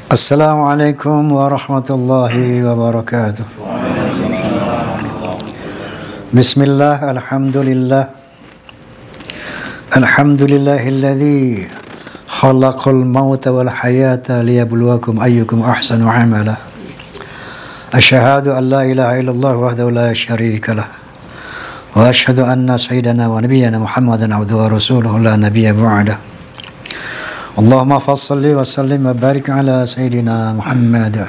Assalamualaikum warahmatullahi wabarakatuh. Bismillah, alhamdulillah. Alhamdulillahilladzi khalaqal mauta wal hayata liyabluwakum ayyukum ahsanu amala. Asyhadu an la ilaha illallah wahdahu la syarika lah. Wa asyhadu anna sayyidana wa nabiyyana Muhammadan abduhu wa rasuluhu la nabiyya ba'dah. Allahumma fassalli wa sallim wa barik ala sayyidina Muhammad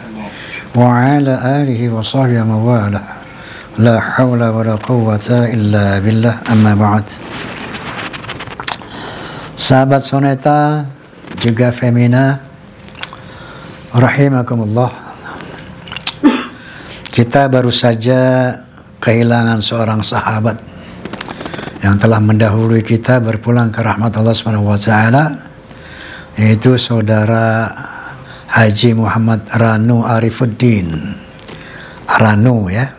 wa ala alihi wa sahbihi wa mawala. La hawla wa la quwwata illa billah, amma ba'd. Sahabat Soneta juga Femina rahimakumullah, kita baru saja kehilangan seorang sahabat yang telah mendahului kita berpulang ke rahmat Allah Subhanahu wa taala, yaitu saudara Haji Muhammad Ranu Arifuddin Ranu, ya.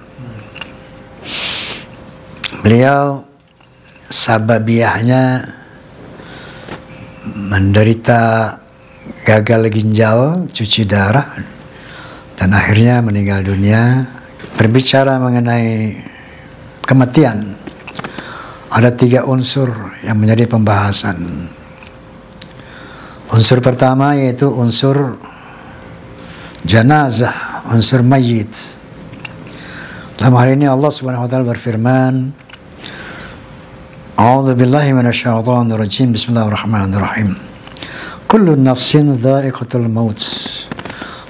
Beliau sababiahnya menderita gagal ginjal, cuci darah, dan akhirnya meninggal dunia. Berbicara mengenai kematian, ada 3 unsur yang menjadi pembahasan. Unsur pertama yaitu unsur janazah, unsur mayit. Dalam hal ini Allah Subhanahu wa taala berfirman, A'udzu billahi minasyaitonir rajim. Bismillahirrahmanirrahim. Kullu nafsin dha'iqatul maut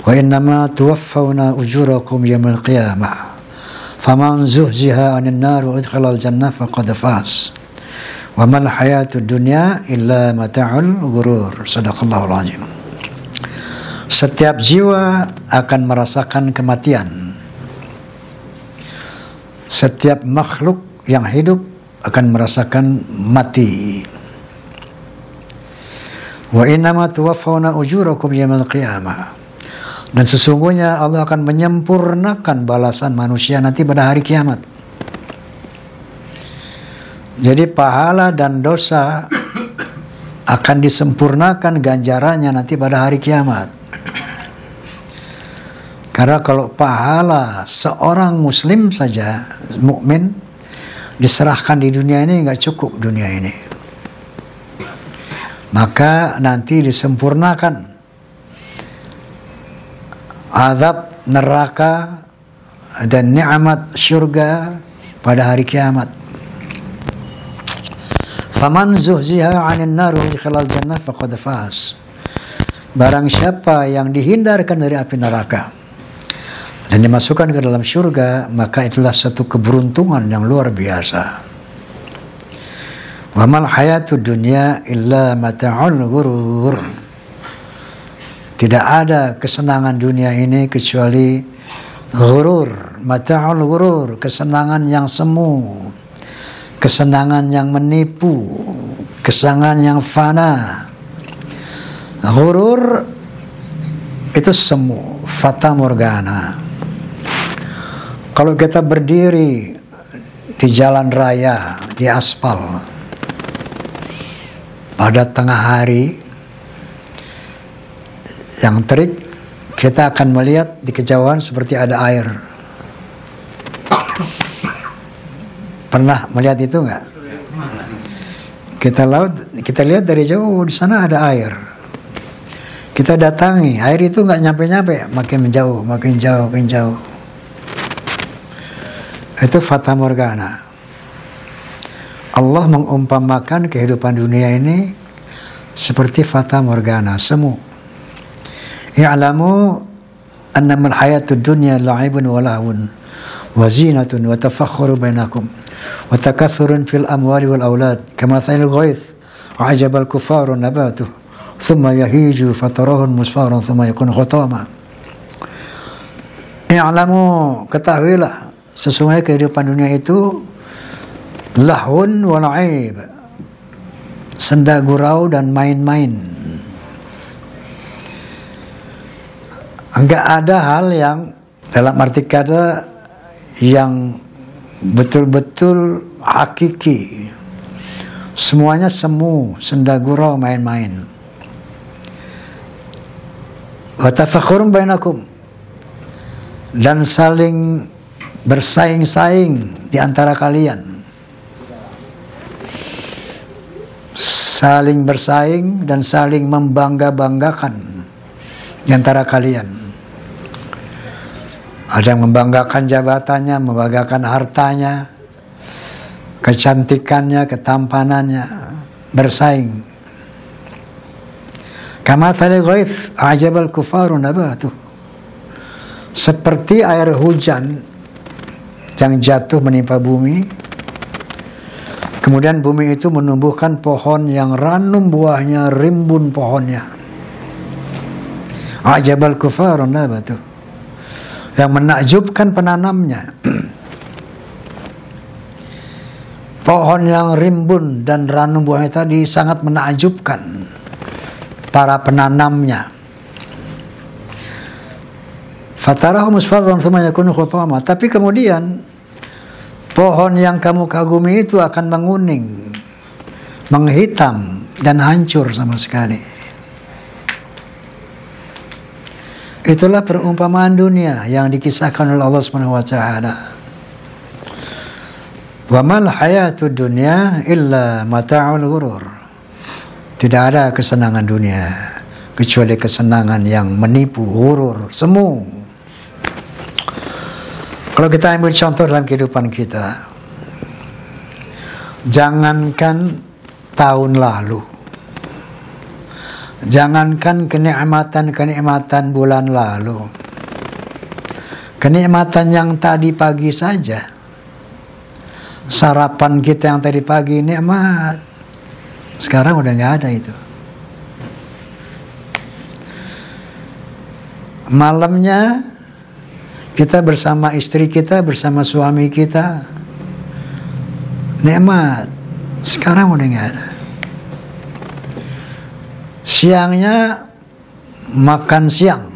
wa innama tuwaffawna ujurakum yaumil qiyamah. Faman zuhziha 'anil nar wa udkhilal jannah faqad faz. Wa mal hayatud dunya illa mata'ul ghurur. Shadaqallahul azim. Setiap jiwa akan merasakan kematian. Setiap makhluk yang hidup akan merasakan mati. Wa innama tuwaffawna ujurakum yaumil qiyamah. Dan sesungguhnya Allah akan menyempurnakan balasan manusia nanti pada hari kiamat. Jadi pahala dan dosa akan disempurnakan ganjarannya nanti pada hari kiamat. Karena kalau pahala seorang muslim saja, mukmin, diserahkan di dunia ini nggak cukup dunia ini. Maka nanti disempurnakan azab neraka dan nikmat surga pada hari kiamat. Faman zuhziha 'anil nar wa udkhilal jannah faqad faz. Barang siapa yang dihindarkan dari api neraka dan dimasukkan ke dalam surga, maka itulah satu keberuntungan yang luar biasa. Wa mal hayatud dunya illa mata'ul ghurur. Tidak ada kesenangan dunia ini kecuali ghurur, mata'ul ghurur, kesenangan yang semu, kesenangan yang menipu, kesenangan yang fana. Ghurur itu semu, fata morgana. Kalau kita berdiri di jalan raya, di aspal, pada tengah hari yang terik, kita akan melihat di kejauhan seperti ada air. Pernah melihat itu enggak? Kita lihat dari jauh, di sana ada air. Kita datangi, air itu enggak nyampe-nyampe, makin jauh, makin jauh, makin jauh. Itu fata morgana. Allah mengumpamakan kehidupan dunia ini seperti fata morgana, semu. I'lamu annamal hayatud dunya la'ibun wa lahwun wa zinatun wa tafakhurun bainakum wa takathurun fil amwali wal aulad kamathalil ghaith a'jabal kufaru nabatuh thumma yahiju fatarahu musfarran thumma yakun khutama. I'lamu, ketahuilah, sesungguhnya kehidupan dunia itu lahun wa la'ib, senda gurau dan main-main. Enggak ada hal yang dalam arti kata yang betul-betul hakiki. Semuanya semu, senda gurau, main-main. Wa tafakhurun bainakum, dan saling bersaing-saing di antara kalian. Saling bersaing dan saling membangga-banggakan di antara kalian. Ada yang membanggakan jabatannya, membanggakan hartanya, kecantikannya, ketampanannya, bersaing. Kama thali ghaith a'jabal kufaru nabatuh, seperti air hujan yang jatuh menimpa bumi, kemudian bumi itu menumbuhkan pohon yang ranum buahnya, rimbun pohonnya. A'jabal kufaru nabatuh, yang menakjubkan penanamnya. Pohon yang rimbun dan ranum buahnya tadi sangat menakjubkan para penanamnya. Fatarahu musfarran thumma yakunu khutama, tapi kemudian pohon yang kamu kagumi itu akan menguning, menghitam dan hancur sama sekali. Itulah perumpamaan dunia yang dikisahkan oleh Allah Subhanahu wa taala. Wa mal hayatud dunya illa mata'ul ghurur. Tidak ada kesenangan dunia kecuali kesenangan yang menipu, ghurur, semu. Kalau kita ambil contoh dalam kehidupan kita, jangankan tahun lalu, jangankan kenikmatan bulan lalu, kenikmatan yang tadi pagi saja, sarapan kita yang tadi pagi nikmat, sekarang udah nggak ada itu. Malamnya kita bersama istri kita, bersama suami kita, nikmat, sekarang udah nggak ada. Siangnya makan siang,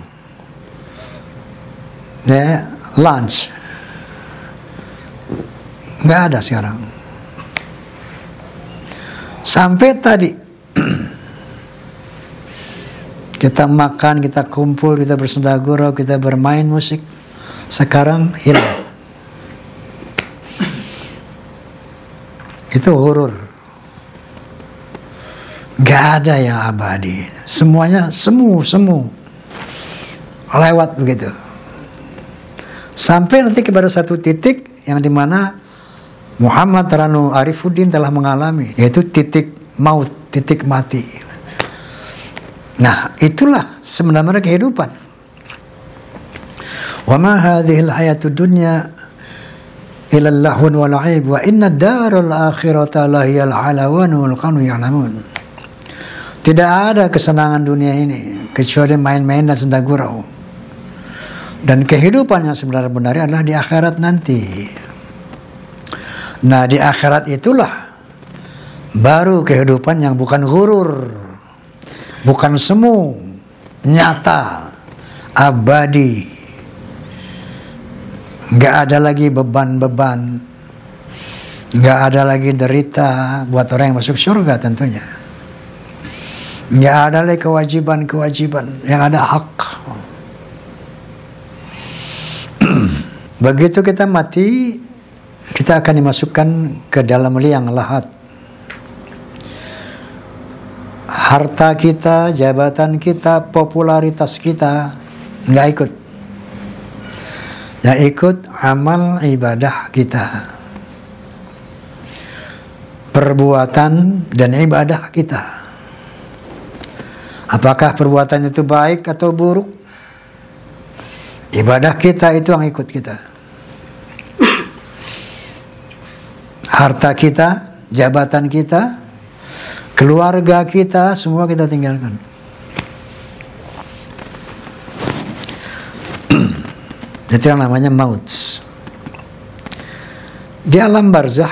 lunch, nggak ada sekarang. Sampai tadi kita makan, kita kumpul, kita bersenda gurau, kita bermain musik, sekarang hilang. Itu hurur. Gak ada yang abadi. Semuanya semu lewat begitu. Sampai nanti kepada satu titik yang dimana Muhammad Ranu Arifuddin telah mengalami, yaitu titik maut, titik mati. Nah, itulah sebenarnya kehidupan. Wa ma hadhil hayatud dunya illa lahun wa la'ib wa inna darul akhirata lahiyal alawanul qanu ya'lamun. Tidak ada kesenangan dunia ini kecuali main-main dan senda gurau. Dan kehidupan yang sebenarnya adalah di akhirat nanti. Nah, di akhirat itulah baru kehidupan yang bukan ghurur, bukan semu, nyata, abadi. Nggak ada lagi beban-beban, nggak ada lagi derita buat orang yang masuk surga tentunya. Nggak ada lagi kewajiban-kewajiban, yang ada hak. Begitu kita mati, kita akan dimasukkan ke dalam liang lahat. Harta kita, jabatan kita, popularitas kita nggak ikut. Yang ikut amal ibadah kita, perbuatan dan ibadah kita. Apakah perbuatan itu baik atau buruk? Ibadah kita itu yang ikut kita. Harta kita, jabatan kita, keluarga kita, semua kita tinggalkan. Itu yang namanya maut. Di alam barzah,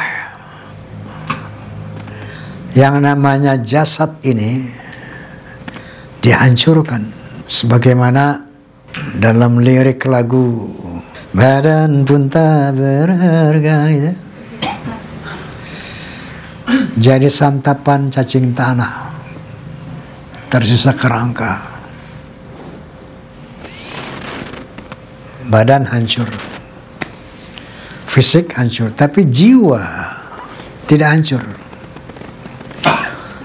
yang namanya jasad ini dihancurkan. Sebagaimana dalam lirik lagu Badan pun tak berharga gitu. Jadi santapan cacing tanah, tersisa kerangka. badan hancur, fisik hancur, tapi jiwa tidak hancur.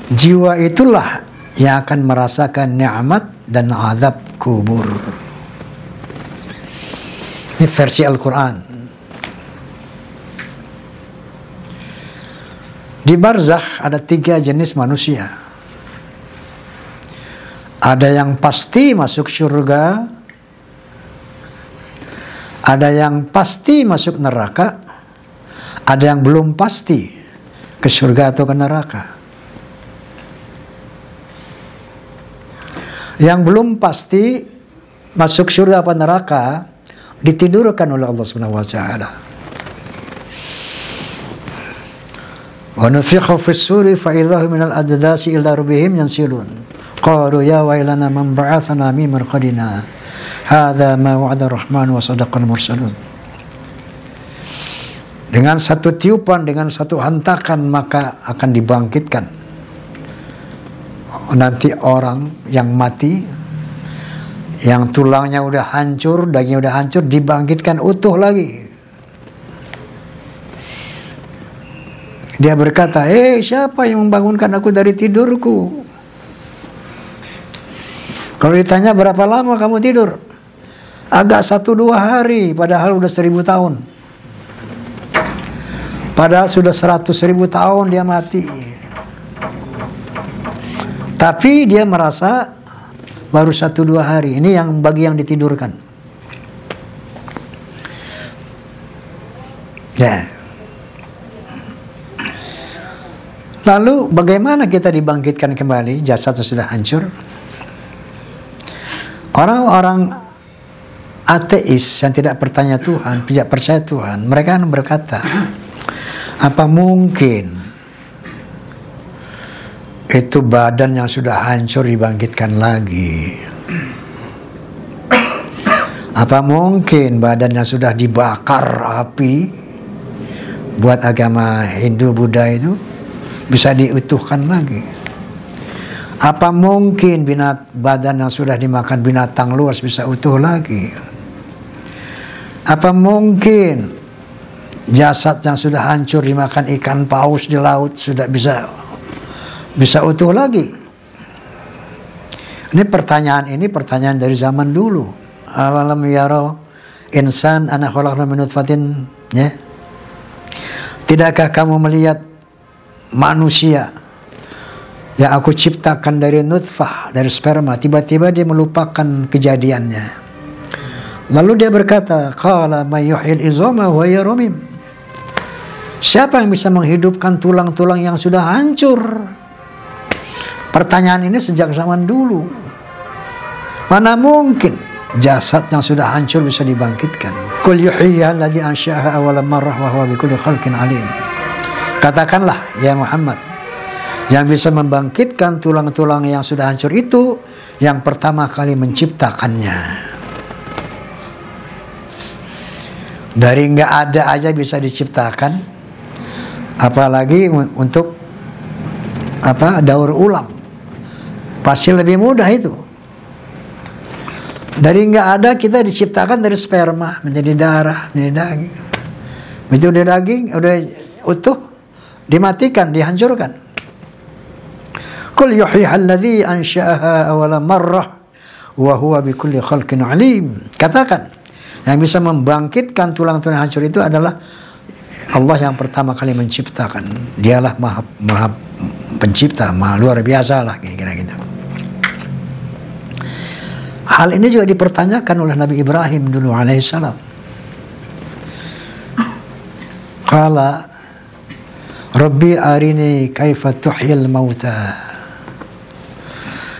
Jiwa itulah yang akan merasakan nikmat dan azab kubur. Ini versi Al-Quran. Di barzakh ada 3 jenis manusia. Ada yang pasti masuk surga, ada yang pasti masuk neraka, ada yang belum pasti ke surga atau ke neraka. Yang belum pasti masuk surga apa neraka ditidurkan oleh Allah Subhanahu wa taala. Wa nufikha fis suri fa idza hum minal ajdasi ila rabbihim yansilun. Qalu ya wailana man ba'athana min marqadina. Hadza ma wa'ada ar-rahman wa sadaqal mursalun. Dengan satu tiupan, dengan satu hentakan maka akan dibangkitkan nanti orang yang mati, yang tulangnya udah hancur, dagingnya udah hancur, dibangkitkan utuh lagi. Dia berkata, siapa yang membangunkan aku dari tidurku? Kalau ditanya berapa lama kamu tidur? Agak 1-2 hari, padahal udah 1000 tahun. Padahal sudah 100.000 tahun dia mati. Tapi dia merasa baru 1-2 hari. Ini yang bagi yang ditidurkan. Ya. Lalu bagaimana kita dibangkitkan kembali? Jasadnya sudah hancur. Orang-orang ateis yang tidak percaya Tuhan, tidak percaya Tuhan, mereka akan berkata, apa mungkin itu badan yang sudah hancur dibangkitkan lagi? Apa mungkin badan yang sudah dibakar api buat agama Hindu Buddha itu bisa diutuhkan lagi? Apa mungkin badan yang sudah dimakan binatang luas bisa utuh lagi? Apa mungkin jasad yang sudah hancur dimakan ikan paus di laut sudah bisa utuh lagi? Ini pertanyaan dari zaman dulu. Awalam yaro insan ana khalaqna min nutfatin, ya. Tidakkah kamu melihat manusia yang aku ciptakan dari nutfah, dari sperma, tiba-tiba dia melupakan kejadiannya. Lalu dia berkata, qala may yuhyil izama wa hiya ramim. Siapa yang bisa menghidupkan tulang-tulang yang sudah hancur? Pertanyaan ini sejak zaman dulu. Mana mungkin jasad yang sudah hancur bisa dibangkitkan? Qul yuhyiha alladhi ansha'aha awwala marrah wa huwa bikulli khalqin alim. Katakanlah ya Muhammad, yang bisa membangkitkan tulang-tulang yang sudah hancur itu yang pertama kali menciptakannya. Dari nggak ada aja bisa diciptakan, apalagi untuk daur ulang. Pasti lebih mudah itu. Dari nggak ada kita diciptakan dari sperma menjadi darah, menjadi daging. Begitu udah daging, udah utuh, dimatikan, dihancurkan. Qul yuhyiha alladhi ansha'aha awwala marrah wa huwa bikulli khalqin alim. Katakan, yang bisa membangkitkan tulang-tulang hancur itu adalah Allah yang pertama kali menciptakan. Dialah maha pencipta, maha luar biasa lah, kira-kira gitu. Hal ini juga dipertanyakan oleh Nabi Ibrahim dulu alaihissalam. Qala Rabbi arini kaifa tuhyil mauta.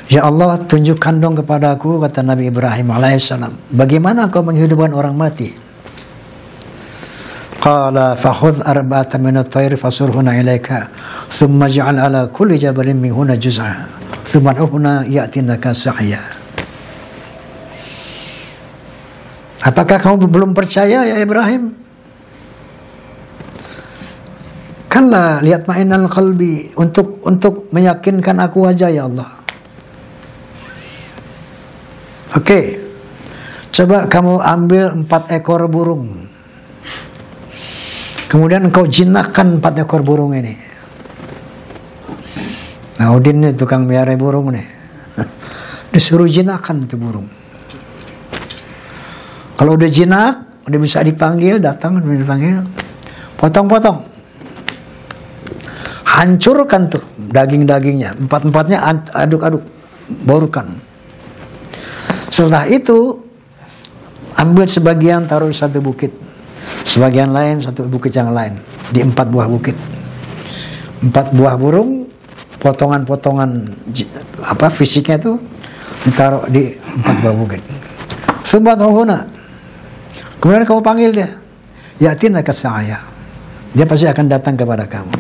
Ya Allah, tunjukkan dong kepadaku, kata Nabi Ibrahim alaihissalam, bagaimana kau menghidupkan orang mati? Qala fakhudh arba'atan min at-tayr fasurhuna ilaika thumma ij'al ala kulli jabalin minhunna juz'a thumma ud'uhunna ya'tinaka sa'ya. Apakah kamu belum percaya ya Ibrahim? Kalla lihat ma'inal qalbi, untuk meyakinkan aku aja ya Allah. Oke, Coba kamu ambil 4 ekor burung, kemudian kau jinakkan 4 ekor burung ini. Nah, Udin nih tukang miara burung nih, disuruh jinakkan itu burung. Kalau udah jinak, udah bisa dipanggil, datang, udah dipanggil, potong-potong, hancurkan tuh daging-dagingnya, 4-4-nya aduk-aduk, baurkan. Setelah itu ambil sebagian taruh di satu bukit, sebagian lain satu bukit yang lain, di 4 buah bukit. 4 buah burung, potongan-potongan fisiknya itu ditaruh di 4 buah bukit. Subhanallah. Kemudian kamu panggil dia, yatina ka saya, dia pasti akan datang kepada kamu.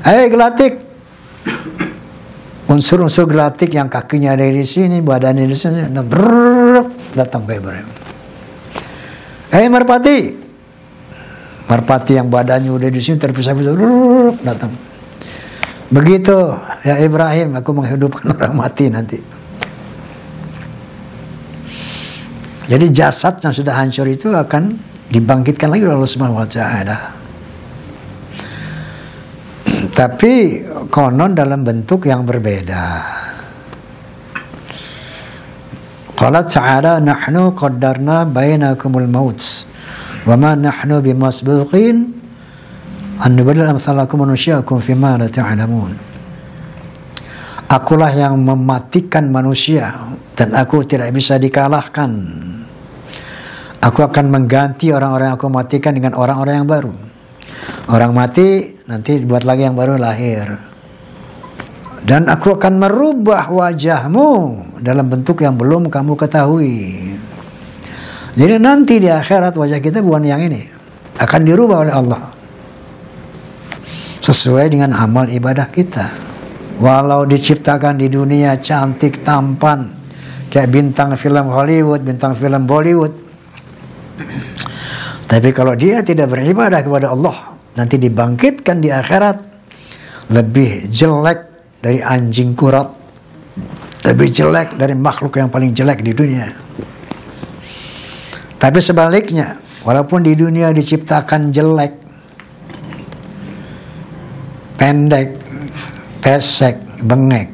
Gelatik, unsur-unsur gelatik yang kakinya ada di sini, badannya di sini, datang ke Ibrahim. Merpati, merpati yang badannya udah di sini terpisah-pisah, datang. Begitu, ya Ibrahim, aku menghidupkan orang mati nanti. Jadi jasad yang sudah hancur itu akan dibangkitkan lagi oleh Allah Subhanahu wa Ta'ala. Tapi konon dalam bentuk yang berbeda. Qala ta'ala nahnu qaddarna bainakumul maut wa ma nahnu bimasbuqin an nubaddila amsalakum wa nusyai'akum fima la ta'lamun. Akulah yang mematikan manusia dan aku tidak bisa dikalahkan. Aku akan mengganti orang-orang yang aku matikan dengan orang-orang yang baru. Orang mati nanti dibuat lagi yang baru lahir. Dan aku akan merubah wajahmu dalam bentuk yang belum kamu ketahui. Jadi nanti di akhirat wajah kita bukan yang ini, akan dirubah oleh Allah sesuai dengan amal ibadah kita. Walau diciptakan di dunia cantik tampan kayak bintang film Hollywood, bintang film Bollywood, tapi kalau dia tidak beribadah kepada Allah, nanti dibangkitkan di akhirat lebih jelek dari anjing kurap, lebih jelek dari makhluk yang paling jelek di dunia. Tapi sebaliknya, walaupun di dunia diciptakan jelek, pendek, pesek, bengek,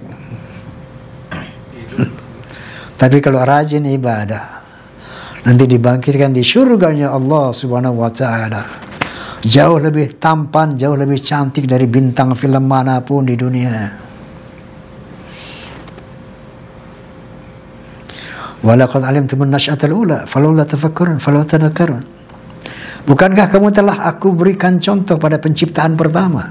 tapi kalau rajin ibadah, nanti dibangkitkan di surganya Allah Subhanahu wa Ta'ala, jauh lebih tampan, jauh lebih cantik dari bintang film manapun di dunia. Walaqad alimtum an-nash'atal ula falawla tafakkurun falawla tadhakkarun. Bukankah kamu telah aku berikan contoh pada penciptaan pertama,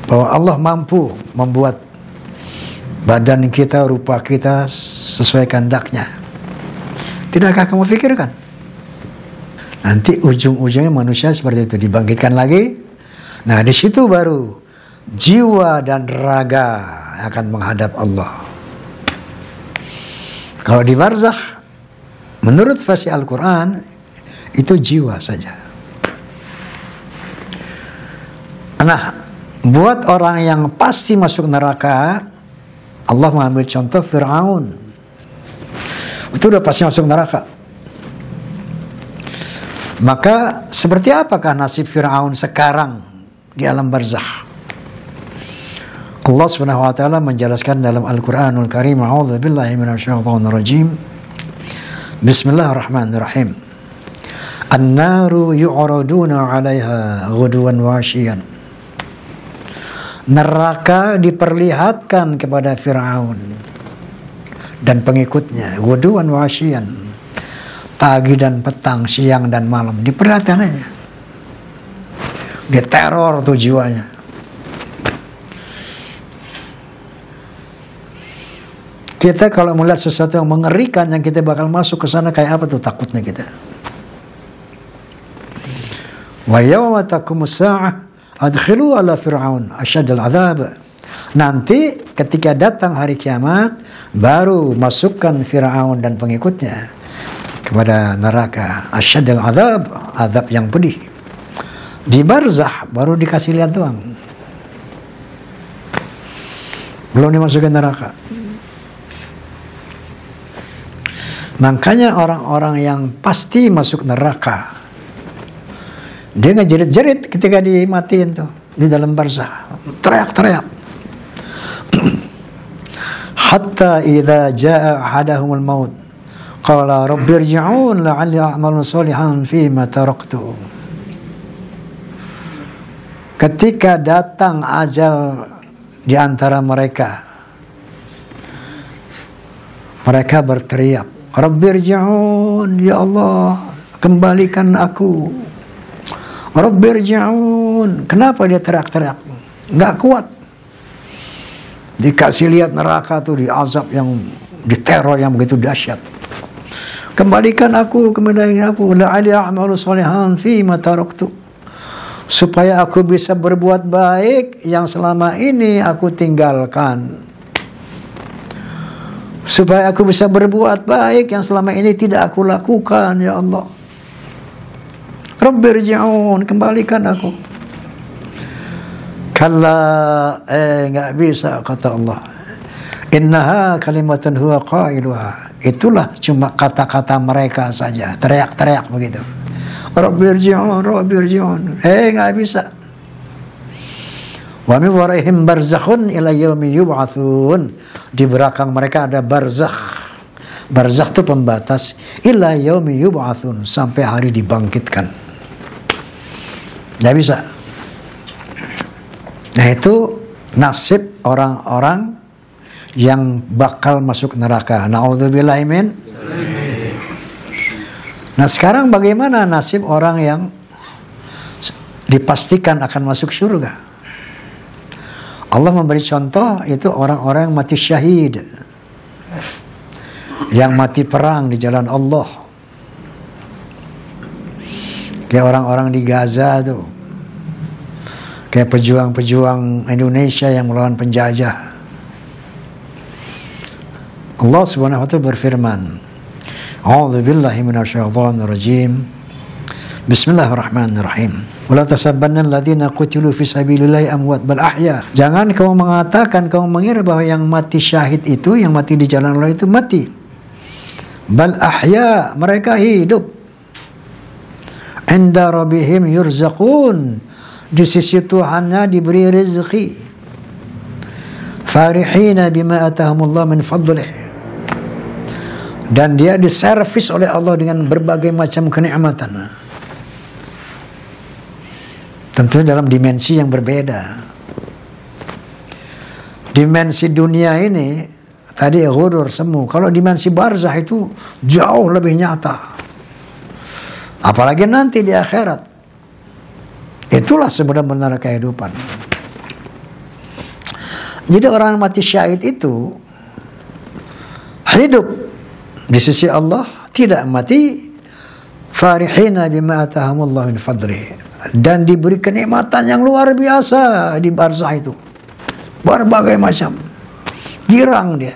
bahwa Allah mampu membuat badan kita, rupa kita sesuai kehendaknya. Tidakkah kamu pikirkan? Nanti ujung-ujungnya manusia seperti itu dibangkitkan lagi. Nah, di situ baru jiwa dan raga akan menghadap Allah. Kalau di barzakh, menurut versi Al-Quran, itu jiwa saja. Nah, buat orang yang pasti masuk neraka, Allah mengambil contoh Fir'aun. Itu udah pasti masuk neraka. Maka seperti apakah nasib Fir'aun sekarang di alam barzakh? Allah Subhanahu wa Ta'ala menjelaskan dalam Al-Quranul Karim, A'udzu billahi minasyaitonir rajim. Bismillahirrahmanirrahim. An-naru yu'raduna 'alaiha ghuduwan wa 'ashiyyan. Neraka diperlihatkan kepada Fir'aun dan pengikutnya, ghuduwan wa 'ashiyyan, pagi dan petang, siang dan malam, diperlihatkan aja. Dia teror tuh jiwanya. Kita kalau melihat sesuatu yang mengerikan, yang kita bakal masuk ke sana, kayak apa tuh takutnya kita. Wa yawma taqumus sa'ah adkhilu ala fir'aun asyadal adzab. Nanti ketika datang hari kiamat, baru masukkan Fir'aun dan pengikutnya kepada neraka asyadal adzab, azab yang pedih. Di barzakh baru dikasih lihat doang, belum dimasukin neraka. Makanya orang-orang yang pasti masuk neraka, dia ngejerit-jerit ketika dimatiin tuh di dalam barzah, teriak-teriak. Hatta idza jaa ahadahumul maut qala rabbirji'un la'alli a'malu shalihan fima taraktu. Ketika datang ajal di antara mereka, mereka berteriak, rabbirji'un, ya Allah, kembalikan aku. Rabbirji'un. Kenapa dia teriak-teriak? Nggak kuat. Dikasih lihat neraka tuh, di azab yang, di teror yang begitu dahsyat. Kembalikan aku, la'ali a'malu shalihan fima taraktu, supaya aku bisa berbuat baik yang selama ini aku tinggalkan, supaya aku bisa berbuat baik yang selama ini tidak aku lakukan, ya Allah. Rabbirji'un, kembalikan aku. Kalla, nggak bisa, kata Allah. Innaha kalimatun huwa qailuha. Itulah cuma kata-kata mereka saja, teriak-teriak begitu. Rabbirji'un, rabbirji'un. Nggak bisa. Wa min waraihim barzakhun ila yaumi yub'atsun. Di belakang mereka ada barzakh. Barzakh itu pembatas, ila yaumi yub'atsun, sampai hari dibangkitkan. Nggak bisa. Nah, itu nasib orang-orang yang bakal masuk neraka. Na'udzubillahi min. Nah, sekarang bagaimana nasib orang yang dipastikan akan masuk surga? Allah memberi contoh, itu orang-orang yang mati syahid, yang mati perang di jalan Allah. Kayak orang-orang di Gaza tuh, kayak pejuang-pejuang Indonesia yang melawan penjajah. Allah Subhanahu wa ta'ala berfirman, A'udzu billahi minasyaitonir rajim. Bismillahirrahmanirrahim. Wala tasabbanna alladziina qutilu fi sabilillahi amwat bal ahya. Jangan kamu mengatakan, kamu mengira bahwa yang mati syahid itu, yang mati di jalan Allah itu mati. Bal ahya, mereka hidup. Inda rabbihim yurzaqun, di sisi Tuhannya diberi rezeki. Farihina bima atahumullah min fadlih. Dan dia diservis oleh Allah dengan berbagai macam kenikmatan. Tentu dalam dimensi yang berbeda. Dimensi dunia ini tadi ghurur semu. Kalau dimensi barzah itu jauh lebih nyata. Apalagi nanti di akhirat. Itulah sebenarnya kehidupan. Jadi orang mati syahid itu hidup di sisi Allah, tidak mati. Farihina bima atahumullah min fadli, dan diberi kenikmatan yang luar biasa di barzah itu, berbagai macam, girang dia.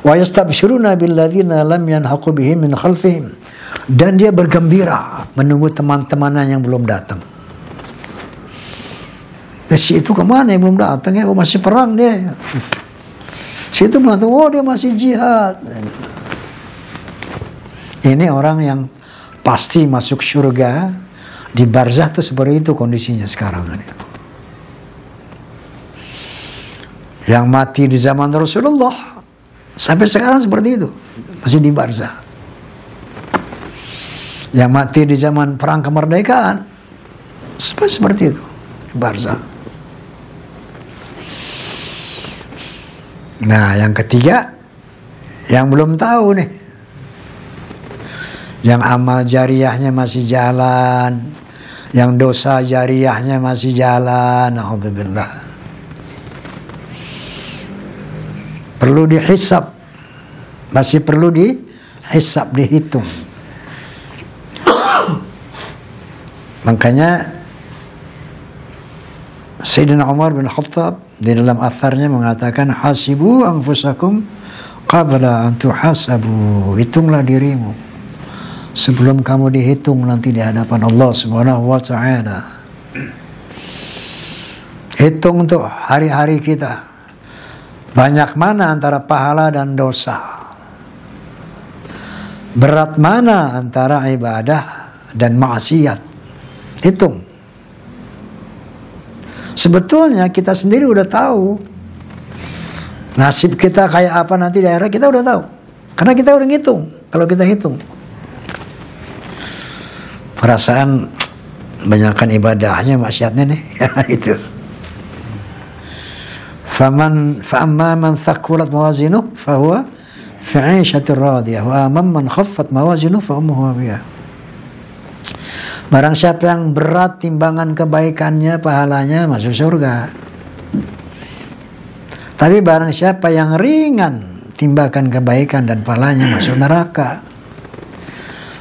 Wa yastabshiruna billadzina lam yanhaqu bihim min khalfihim, dan dia bergembira menunggu teman-temannya yang belum datang. Si itu kemana yang belum datang ya? Oh, masih perang dia. Si itu belum datang, oh dia masih jihad. Ini orang yang pasti masuk surga di barzah tuh seperti itu kondisinya sekarang. Yang mati di zaman Rasulullah sampai sekarang seperti itu, masih di barzah. Yang mati di zaman perang kemerdekaan seperti itu, di barzah. Nah, yang ketiga, yang belum tahu nih, yang amal jariahnya masih jalan, yang dosa jariahnya masih jalan, alhamdulillah, perlu dihisab, masih perlu dihisab, dihitung. Makanya Sayyidina Umar bin Khattab di dalam atharnya mengatakan, hasibu anfusakum qabla an tuhasabu. Hitunglah dirimu sebelum kamu dihitung nanti di hadapan Allah Subhanahu wa ta'ala. Hitung untuk hari-hari kita, banyak mana antara pahala dan dosa. Berat mana antara ibadah dan maksiat? Hitung. Sebetulnya kita sendiri udah tahu nasib kita kayak apa nanti di akhirat, kita udah tahu. Karena kita udah ngitung. Kalau kita hitung, perasaan banyakkan ibadahnya, maksiatnya nih. Itu. Fa'amma man thaqulat mawazinuhu fahuwa fi 'ishatir radiyah wa amman man khaffat mawazinuhu fa ummuhu hawiyah. Barang siapa yang berat timbangan kebaikannya, pahalanya masuk surga. Tapi barang siapa yang ringan timbangan kebaikan dan pahalanya masuk neraka.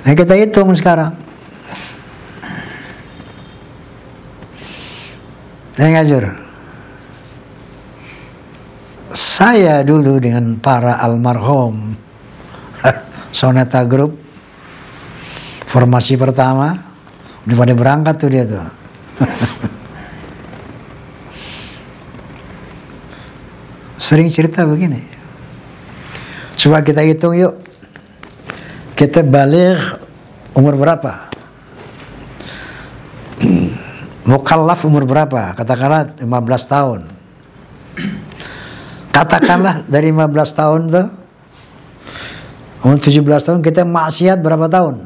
Nah, kita hitung sekarang. Ngajur. Saya dulu dengan para almarhum Sonata Group, formasi pertama, udah pada berangkat tuh dia tuh. Sering cerita begini. Coba kita hitung yuk. Kita balik umur berapa? Mukallaf umur berapa? Katakanlah 15 tahun. Katakanlah dari 15 tahun tuh, umur 17 tahun kita maksiat berapa tahun?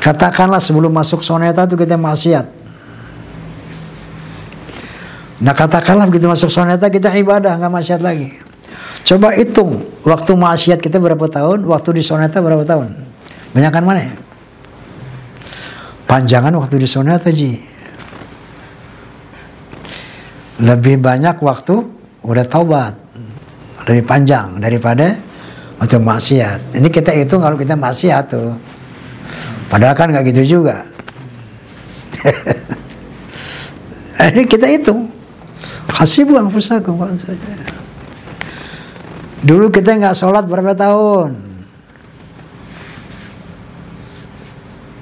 Katakanlah sebelum masuk soneta itu kita maksiat. Nah katakanlah begitu masuk soneta kita ibadah, nggak maksiat lagi. Coba hitung waktu maksiat kita berapa tahun, waktu di soneta berapa tahun? Banyakan mana ya? Panjangan waktu di soneta Ji. Lebih banyak waktu udah taubat, lebih panjang daripada waktu maksiat. Ini kita hitung kalau kita maksiat tuh. Padahal kan nggak gitu juga. Ini kita hitung. Hasibu anfusakum. Dulu kita nggak sholat berapa tahun?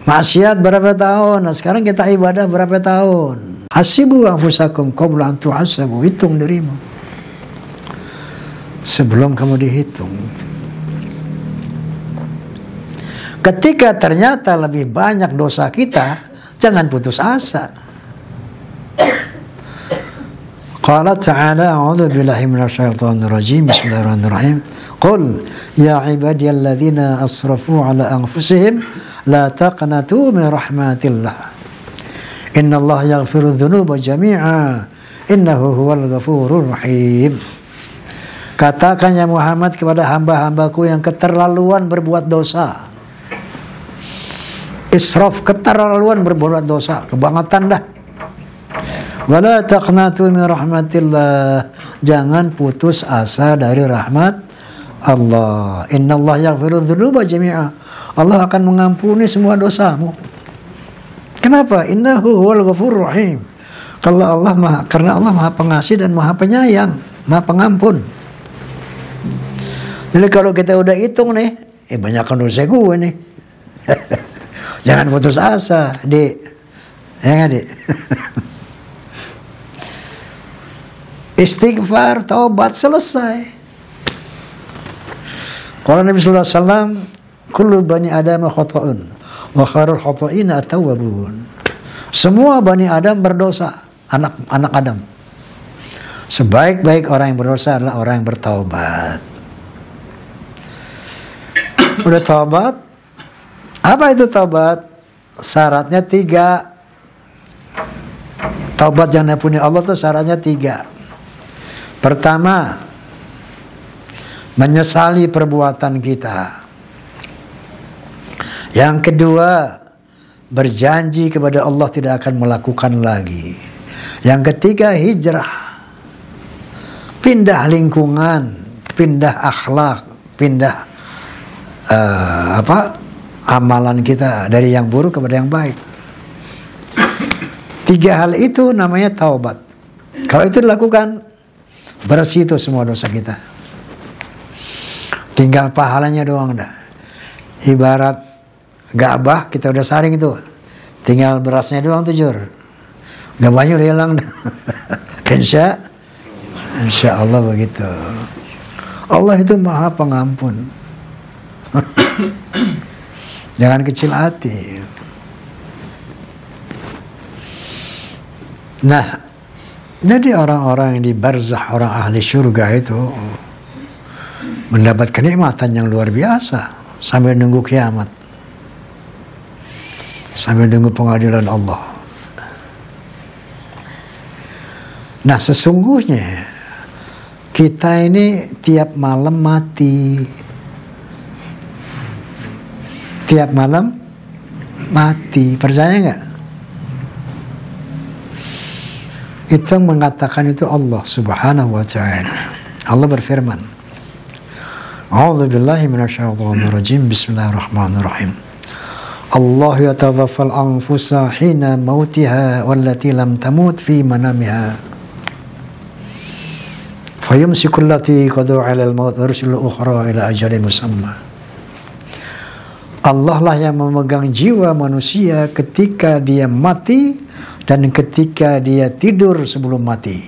Maksiat berapa tahun? Nah sekarang kita ibadah berapa tahun? Hasibu anfusakum qabla an tuhasabu. Hitung dirimu sebelum kamu dihitung. Ketika ternyata lebih banyak dosa kita, jangan putus asa. Qala ta'ala a'udzu billahi minasyaitonir rajim. Bismillahirrahmanirrahim. Qul ya ibadiyalladzina asrafu ala anfusihim la taqnatu min rahmatillah. Innallaha yaghfiru dzunuba jami'a. Innahu huwal ghafurur rahim. Katakan ya Muhammad kepada hamba-hambaku yang keterlaluan berbuat dosa. Israf, keterlaluan berbuat dosa, kebangetan dah. Wala taqnatu min rahmatillah. Jangan putus asa dari rahmat Allah. Innallaha yaghfiru dzunuba jami'a. Allah akan mengampuni semua dosamu. Kenapa? Innahu huwal ghafurur rahim. Karena Allah Maha Pengasih dan Maha Penyayang, Maha Pengampun. Jadi kalau kita udah hitung nih, banyakkan dosa gue nih. Jangan putus asa, Dik. Ya nggak, Dik? Istighfar, taubat, selesai. Kalau Nabi sallallahu alaihi wasallam, kullu bani Adam khata'un wa khairul khata'ina at-tawwabun. Semua bani Adam berdosa, anak Adam. Sebaik-baik orang yang berdosa adalah orang yang bertaubat. Udah taubat? Apa itu taubat? Syaratnya 3. Taubat yang diampuni Allah itu syaratnya 3. Pertama, menyesali perbuatan kita. Yang kedua, berjanji kepada Allah tidak akan melakukan lagi. Yang ketiga, hijrah. Pindah lingkungan, pindah akhlak, pindah amalan kita dari yang buruk kepada yang baik. 3 hal itu namanya taubat. Kalau itu dilakukan, bersih itu semua dosa kita. Tinggal pahalanya doang dah. Ibarat gabah kita udah saring itu, tinggal berasnya doang tuh Jur. Gabahnya udah hilang dah. Insya Allah begitu. Allah itu Maha Pengampun. Jangan kecil hati. Nah, jadi orang-orang yang di barzah, orang ahli surga itu mendapat kenikmatan yang luar biasa sambil nunggu kiamat, sambil nunggu pengadilan Allah. Nah, sesungguhnya kita ini tiap malam mati. Tiap malam mati. Percaya nggak? Itu yang mengatakan itu Allah Subhanahu wa ta'ala. Allah berfirman, A'udzubillahi minasyaitonir rajim. Bismillahirrahmanirrahim. Allah yatawaffal anfusa hina mautiha wallati lam tamut fi manamiha. Fayumsiku allati qada 'alal maut wa yursilu ukhra ila ajalin musamma. Allah lah yang memegang jiwa manusia ketika dia mati dan ketika dia tidur sebelum mati.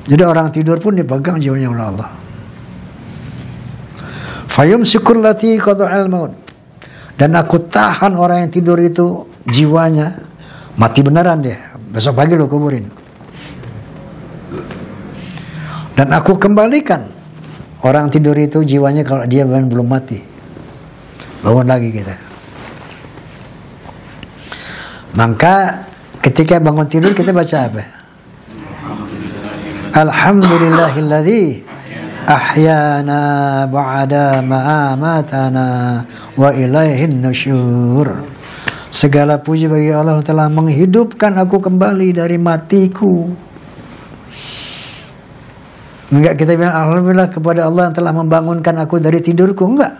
Jadi orang tidur pun dipegang jiwanya oleh Allah. Fayumsiku allati qada 'alal maut. Dan aku tahan orang yang tidur itu jiwanya, mati beneran dia. Besok pagi lo kuburin. Dan aku kembalikan orang tidur itu jiwanya kalau dia belum mati. Bangun lagi kita. Maka ketika bangun tidur kita baca apa? Alhamdulillahilladzi ahyana ba'da ma amatana wa ilaihin nusyur. Segala puji bagi Allah telah menghidupkan aku kembali dari matiku. Enggak kita bilang alhamdulillah kepada Allah yang telah membangunkan aku dari tidurku, enggak.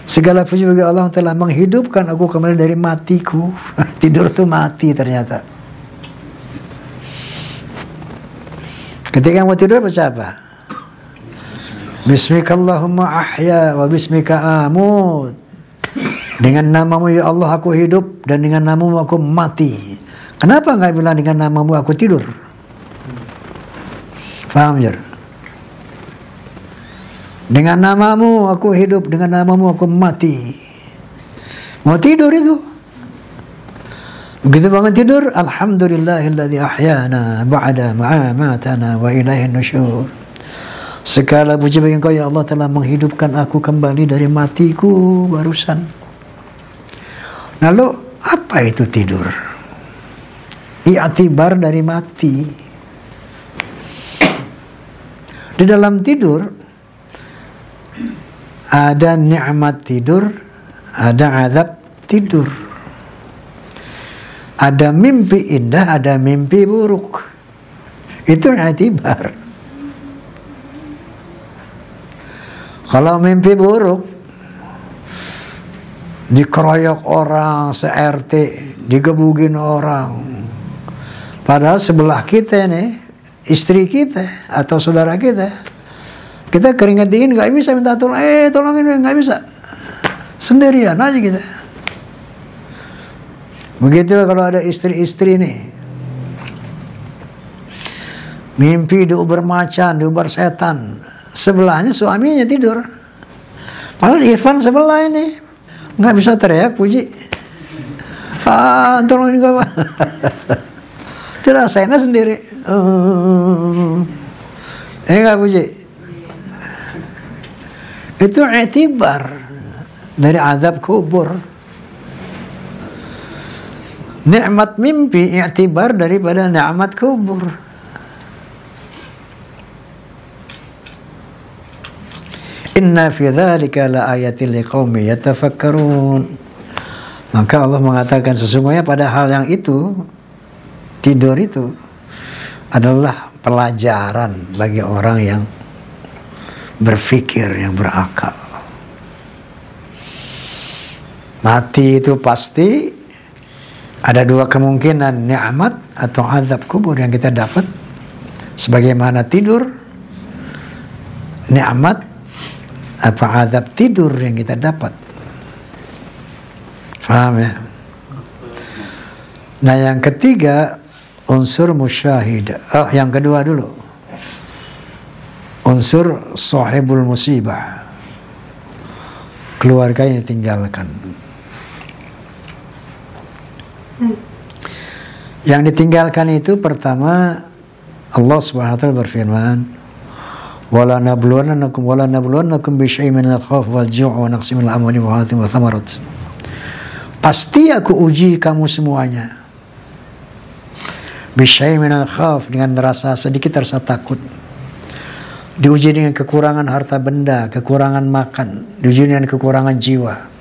Segala puji bagi Allah yang telah menghidupkan aku kembali dari matiku. Tidur tuh mati ternyata. Ketika mau tidur baca apa? Bismikallahumma ahya wa bismika amut. Dengan namamu ya Allah aku hidup dan dengan namamu aku mati. Kenapa enggak bilang dengan namamu aku tidur? Faham ya? Dengan namamu aku hidup, dengan namamu aku mati. Mau tidur itu. Begitu bangun tidur, alhamdulillahilladzi ahyana ba'da ma amatana wa ilaihin nusyur. Segala puji bagi Engkau ya Allah telah menghidupkan aku kembali dari matiku barusan. Lalu apa itu tidur? I'tibar dari mati. Di dalam tidur ada nikmat tidur, ada azab tidur. Ada mimpi indah, ada mimpi buruk. Itu i'tibar. Kalau mimpi buruk, dikeroyok orang se-RT, digebugin orang. Padahal sebelah kita nih, istri kita atau saudara kita keringat dingin nggak bisa minta tolong, tolongin, nggak bisa, sendirian aja kita. Begitu kalau ada istri-istri nih mimpi diuber macan, diuber setan, sebelahnya suaminya tidur, padahal Irfan sebelah ini nggak bisa teriak puji, tolongin gue pak. Dirasainnya sendiri. Enggak puji. Itu i'tibar dari azab kubur. Nikmat mimpi i'tibar daripada nikmat kubur. Inna fi dzalika la ayatil liqaumin yatafakkarun. Maka Allah mengatakan sesungguhnya pada hal yang itu, tidur itu adalah pelajaran bagi orang yang berpikir, yang berakal. Mati itu pasti ada dua kemungkinan, nikmat atau azab kubur yang kita dapat. Sebagaimana tidur, nikmat apa azab tidur yang kita dapat. Paham ya? Nah yang ketiga, unsur musyahid. Yang kedua dulu. unsur sahibul musibah, keluarga yang ditinggalkan. Yang ditinggalkan itu pertama, Allah Subhanahu wa taala berfirman, wala nabluwannakum bi syai'in minal khawf wal ju' wa naqsin minal amwali wal anfusi wath thamarat. Pasti aku uji kamu semuanya. Bi syai'in minal khawf, dengan sedikit rasa takut. Diuji dengan kekurangan harta benda, kekurangan makan, diuji dengan kekurangan jiwa.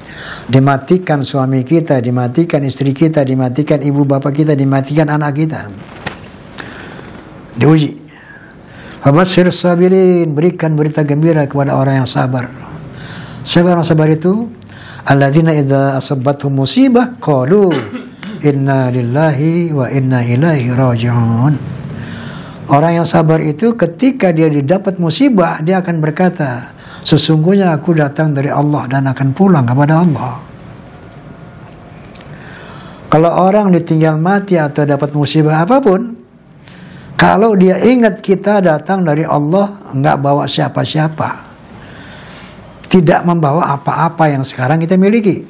Dimatikan suami kita, dimatikan istri kita, dimatikan ibu bapak kita, dimatikan anak kita. Diuji. Fabashshir sabirin, berikan berita gembira kepada orang yang sabar. Siapa orang sabar itu? Alladzina idza asabathum musibah qalu inna lillahi wa inna ilaihi raji'un. Orang yang sabar itu ketika dia didapat musibah, dia akan berkata, sesungguhnya aku datang dari Allah dan akan pulang kepada Allah. Kalau orang ditinggal mati atau dapat musibah apapun, kalau dia ingat kita datang dari Allah, enggak bawa siapa-siapa, tidak membawa apa-apa yang sekarang kita miliki.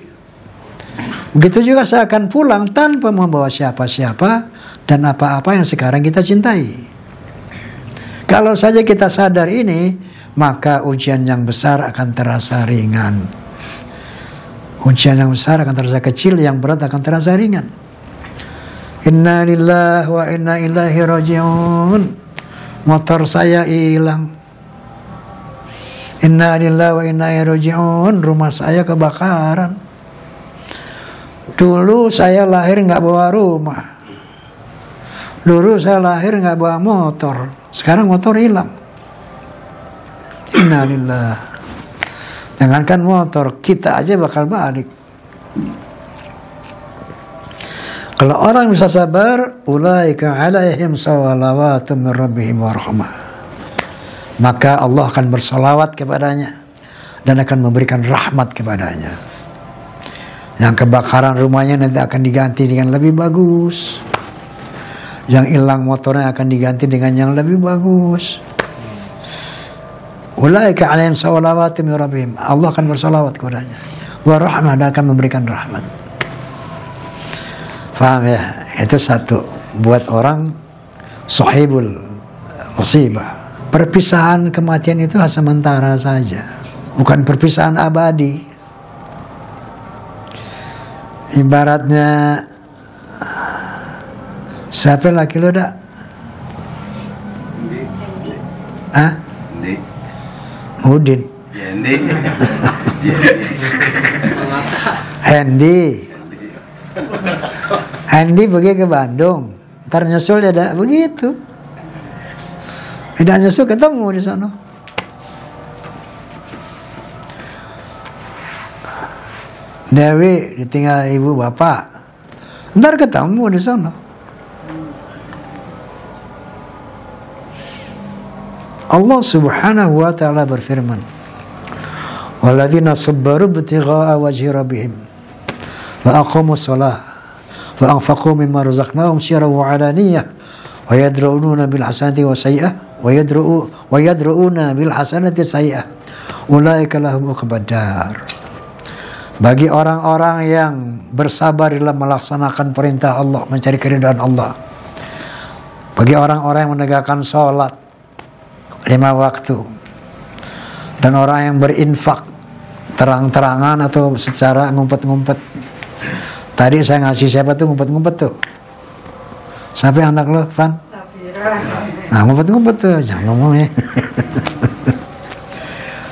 Begitu juga saya akan pulang tanpa membawa siapa-siapa dan apa-apa yang sekarang kita cintai. Kalau saja kita sadar ini, maka ujian yang besar akan terasa ringan. Ujian yang besar akan terasa kecil, yang berat akan terasa ringan. Inna lillahi wa inna ilaihi raji'un. Motor saya hilang. Inna lillahi wa inna ilaihi raji'un. Rumah saya kebakaran. Dulu saya lahir nggak bawa rumah. Dulu saya lahir nggak bawa motor. Sekarang motor hilang. Innalillah. Jangankan motor, kita aja bakal balik. Kalau orang bisa sabar, ulaika alaihim salawatun min rabbihim wa rahmah. Maka Allah akan bersalawat kepadanya dan akan memberikan rahmat kepadanya. Yang kebakaran rumahnya nanti akan diganti dengan lebih bagus. Yang hilang motornya akan diganti dengan yang lebih bagus. Ulaika alaihim salawatun min rabbihim. Allah akan bersalawat kepadanya. Wa rahmah, dan akan memberikan rahmat. Faham ya? Itu satu. Buat orang sahibul musibah. Perpisahan kematian itu sementara saja. Bukan perpisahan abadi. Ibaratnya, siapa laki lo dak? Hah? Udin. Hendy pergi ke Bandung, ntar nyusul dia ada begitu. Tidak nyusul ketemu di sana. Dewi ditinggal ibu bapak, ntar ketemu di sana. Allah Subhanahu wa ta'ala berfirman, walladzina sabbaru ibtigha'a wajhi rabbihim wa aqamus shalah wa anfaqu mimma razaqnahum sirran wa 'alaniyah wa yadra'una bil hasanati wa sayyi'ah wa yadra'una bil hasanati sayyi'ah ulaika lahum uqbadar. Bagi orang-orang yang bersabar dalam melaksanakan perintah Allah, mencari keridhaan Allah, bagi orang-orang yang menegakkan sholat 5 waktu, dan orang yang berinfak terang-terangan atau secara ngumpet-ngumpet. Tadi saya ngasih siapa tuh ngumpet-ngumpet tuh? Siapa yang anak lo, Van? Nah, ngumpet-ngumpet tuh, jangan ngomong ya.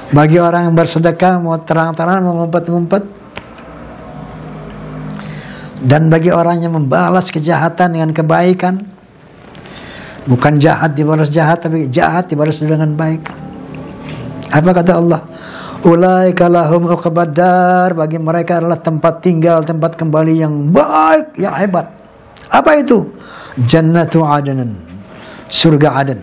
Bagi orang yang bersedekah mau terang-terangan, mau ngumpet-ngumpet. Dan bagi orang yang membalas kejahatan dengan kebaikan, bukan jahat dibalas jahat, tapi jahat dibalas dengan baik. Apa kata Allah? Ulaika lahum uqbadar. Bagi mereka adalah tempat tinggal, tempat kembali yang baik, yang hebat. Apa itu? Jannatu Adnan, surga Aden.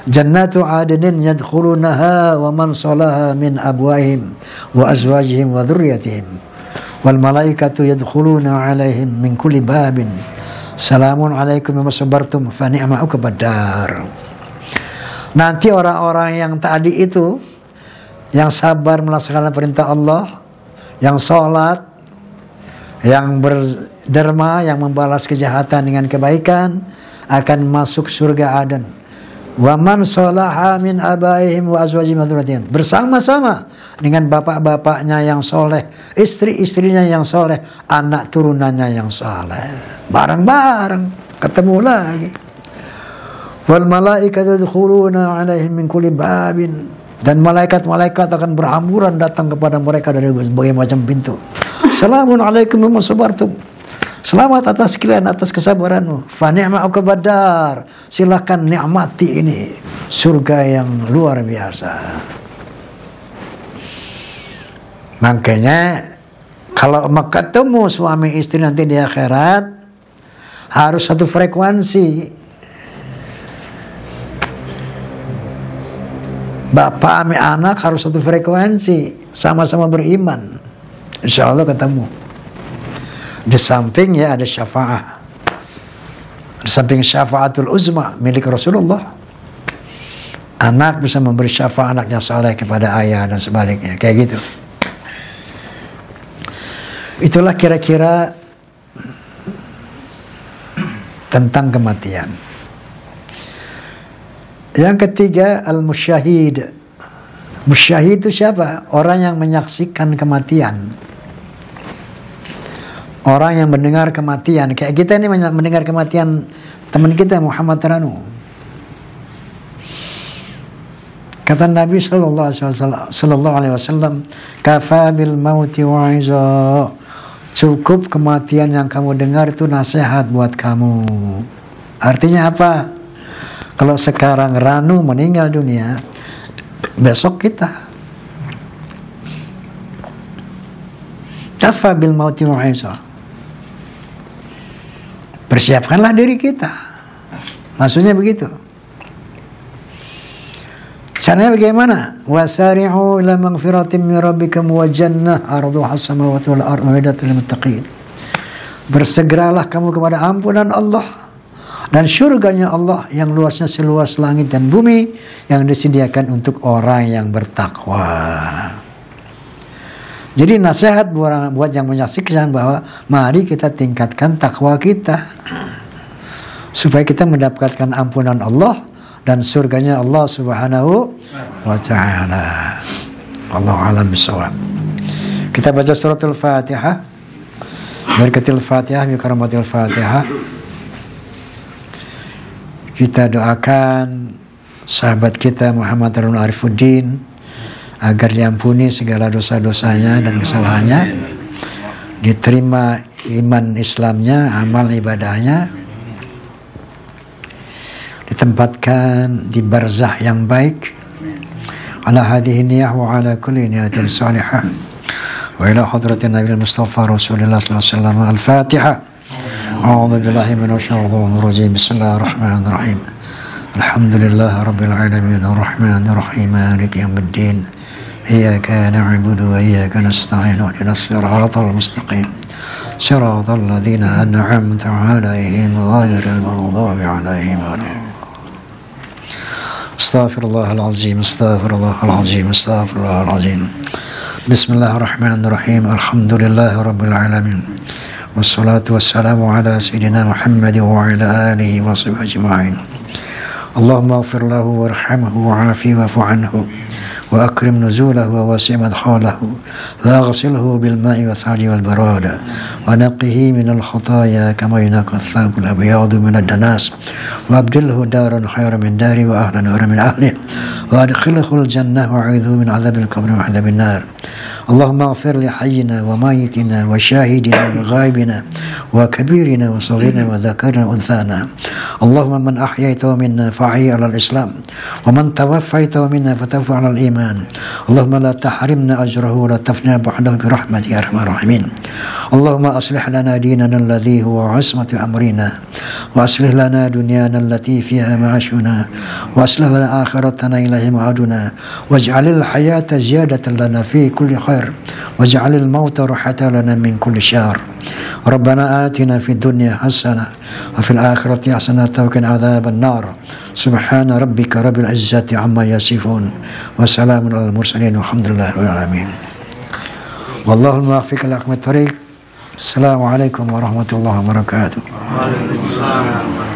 Jannatu Adnin yadkhulunaha wa man salaha min abwaihim wa azwajihim wa dhurriyyatihim wal malaikatu yadkhuluna alaihim min kulli babin salamun alaikum bima sabartum fa ni'ma uqbadar. Nanti orang-orang yang tadi itu, yang sabar melaksanakan perintah Allah, yang sholat, yang berderma, yang membalas kejahatan dengan kebaikan, akan masuk surga Aden. Wa man sholaha min abaihim wa azwajihim wa dzurriyyatihim, bersama-sama dengan bapak-bapaknya yang soleh, istri-istrinya yang soleh, anak turunannya yang soleh, bareng-bareng ketemu lagi. Wal malaikatu yadkhuluna 'alaihim min kulli babin, dan malaikat-malaikat akan berhamburan datang kepada mereka dari berbagai macam pintu. Assalamun alaikum bima sabartum, selamat atas kalian atas kesabaranmu. Fa ni'ma uqbadar, silakan nikmati ini surga yang luar biasa. Makanya kalau ketemu suami istri nanti di akhirat harus satu frekuensi. Bapak sama anak harus satu frekuensi, sama-sama beriman, insya Allah ketemu. Di samping ya ada syafaat, di samping syafaatul uzma milik Rasulullah, anak bisa memberi syafaat anaknya saleh kepada ayah dan sebaliknya, kayak gitu. Itulah kira-kira tentang kematian. Yang ketiga, al-musyahid. Musyahid itu siapa? Orang yang menyaksikan kematian, orang yang mendengar kematian. Kayak kita ini mendengar kematian teman kita Muhammad Ranu. Kata Nabi sallallahu alaihi wasallam, kafa bil mauti wa'iza, cukup kematian yang kamu dengar itu nasihat buat kamu. Artinya apa? Kalau sekarang Ranu meninggal dunia, besok kita. Kafa bil mauti wa'iza, persiapkanlah diri kita. Maksudnya begitu. Caranya bagaimana? Wasari'u ila maghfiratin min rabbikum wa jannah 'arduha as-samawati wal ardu u'iddat lil muttaqin. Bersegeralah kamu kepada ampunan Allah dan surganya Allah yang luasnya seluas langit dan bumi, yang disediakan untuk orang yang bertakwa. Jadi nasihat buat yang menyaksikan bahwa mari kita tingkatkan takwa kita supaya kita mendapatkan ampunan Allah dan surganya Allah Subhanahu wa ta'ala. Wallahu a'lam bishawab. Kita baca suratul Fatihah. Barakatil Fatihah bi karamatil Fatihah. Kita doakan sahabat kita Muhammad Harun Arifuddin agar diampuni segala dosa-dosanya dan kesalahannya, diterima iman Islamnya, amal ibadahnya, ditempatkan di barzah yang baik, ala hadhihi niyah wa ala kulli niyatin salihah, wa ila hadratin Nabi Mustafa Rasulullah sallallahu alaihi wasallam. Al-Fatihah. A'udzu billahi minasy syaithanir rajim. Bismillahirrahmanirrahim. Alhamdulillahi rabbil alamin arrahmanir rahim maliki yaumiddin. Iyyaka na'budu wa iyyaka nasta'in ihdinas siratal mustaqim. Siratal ladzina an'amta 'alaihim ghairil maghdubi 'alaihim waladdallin. Astaghfirullahalazim, astaghfirullahalazim, astaghfirullahalazim. Bismillahirrahmanirrahim. Alhamdulillahi rabbil alamin. Wassalatu wassalamu ala sayyidina Muhammad wa ala alihi wa sahbihi ajma'in. Allahumma ighfir lahu warhamhu wa'afi wa'fu anhu wa akrim nuzulahu wa wasi' madkhalahu wa aghsilhu bil ma'i wa thari wal barada wa naqqihi min al khataaya kama yunqqa ath-thawb al abyad min ad-danas wa abdilhu daran khayran min dari wa ahlan min ahlihi wa adkhilhu al jannah wa a'idhu min 'adhab al qabr wa 'adhab an-nar. Allahumma ighfir li hayyina wa mayyitina wa shahidina wa ghaibina wa kabirina wa saghirina wa dhakarina wa unthana. Allahumma man ahyaytahu minna fa'hi 'ala al-islam wa man tawaffaytahu minna fatawaffa 'ala al-iman. Allahumma la tahrimna ajrahu wa la tafna ba'dahu bi rahmatika ya arhamar rahimin. Allahumma aslih lana dinana alladhi huwa 'ismatu amrina wa aslih lana dunyana allati fiha ma'ashuna wa aslih lana akhiratana ilahi ma'aduna waj'alil hayata ziyadatan lana fi kulli khair waj'alil mauta rahatan lana min kulli syarr. Rabbana atina fid dunya hasanah wa fil akhirati hasanah wa qina adzaban nar. Subhana rabbika rabbil izzati amma yasifun wa salamun alal mursalin walhamdulillahi rabbil alamin. Wallahul muwaffiq ila aqwamit thoriq. Assalamualaikum warahmatullahi wabarakatuh. Waalaikumsalam.